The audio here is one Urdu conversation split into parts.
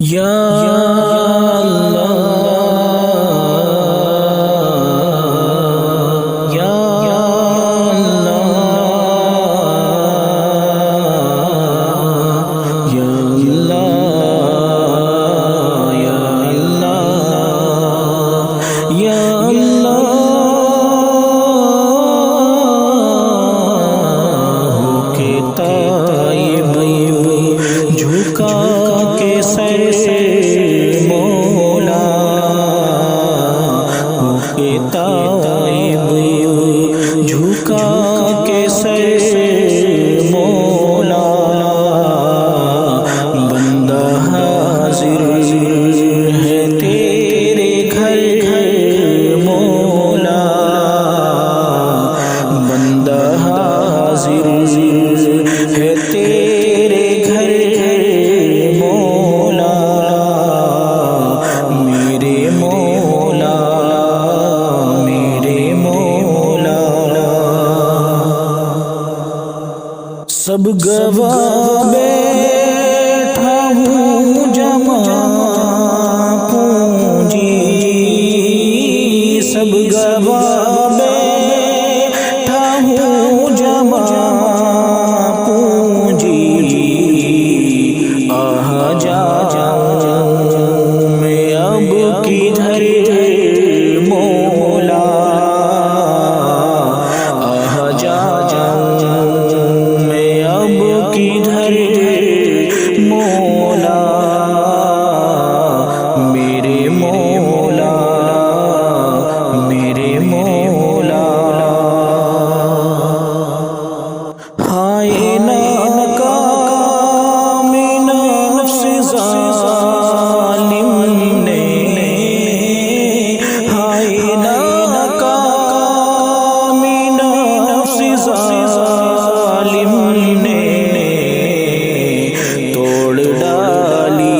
یا اللہ یا اللہ یا اللہ یا اللہ یا اللہ کے طائب جھکا کے سر سے مولا کے طائب جھکا کے سر سے مولا بندہ حاضر ہے تیرے گھر مولا بندہ حاضر ہے تیرے گھر مولا میرے مولا میرے مولا سب گواہ بیٹھا ہوں جمع پونجی سب گواہ بیٹھا ہوں جمع پونجی آہ جاؤں میں اب کدھر مولا آہ جاؤں میں اب کدھر مولا میرے مولا میرے مولا ہائے ناکام نفس ظالم نے ہائے ناکام نفس ظالم نے توڑ ڈالی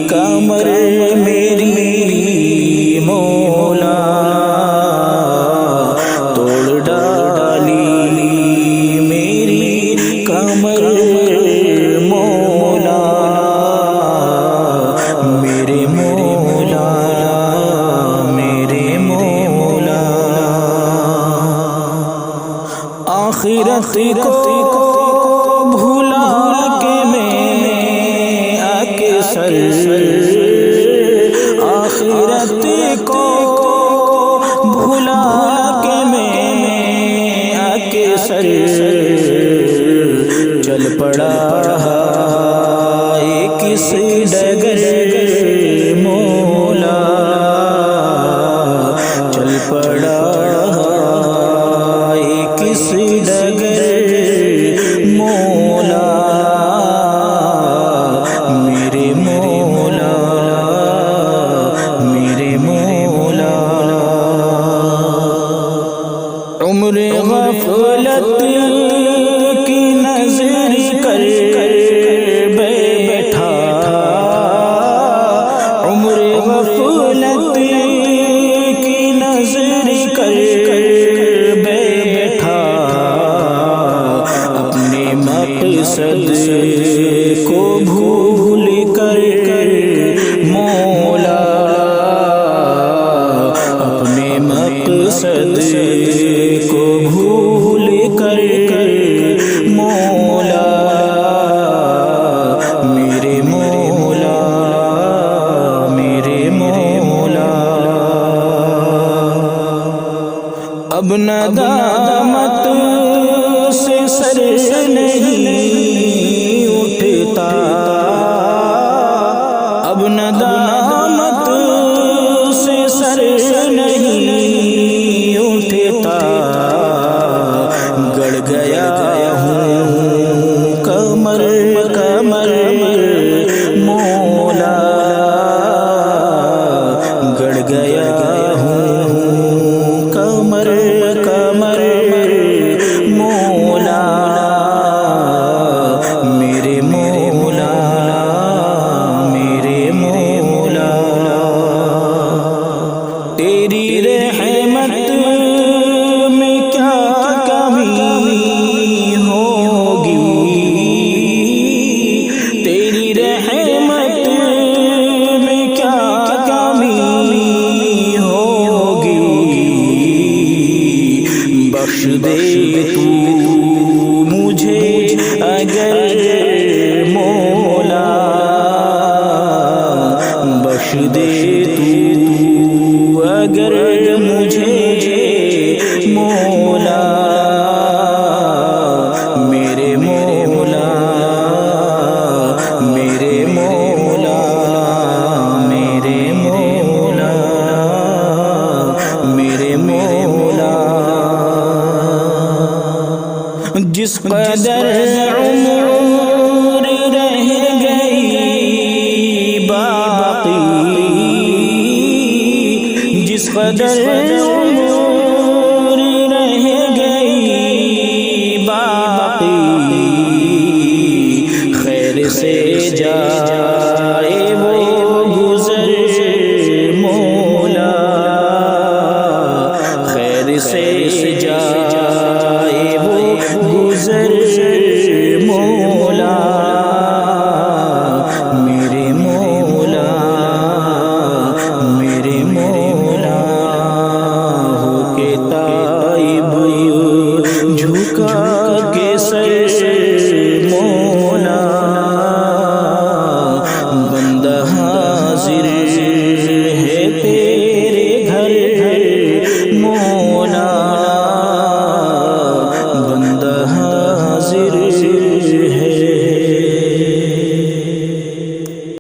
کمر میری مولا توڑ ڈالی میری کمر مولا میرے مولا میرے مولا آخرت کو بھلا کے میں اکثر آخرت کو بھلا کے میں اکثر چل پڑا کس ڈگر مولا چل پڑا کس ڈگر مولا میرے مولا میرے مولا عمر غفلت کی نظر کر بیٹھا عمر غفلت کی نظر کر بیٹھا اپنے مقصد کو بھول کر مولا اپنے مقصد کو بھول کر مولا میرے مولا میرے مولا اب ندامت سے سر نہیں اٹھتا اب ندامت سے سر نہیں اٹھتا گڑ گیا ہوں کمر کمر مولا گڑ گیا ہوں کمر کمر قدر عمر رہ گئی باقی، خیر سے جائے وہ گزر مولا، خیر سے جائے وہ گزر مولا، میرے مولا، میرے مولا، ہو کے طائب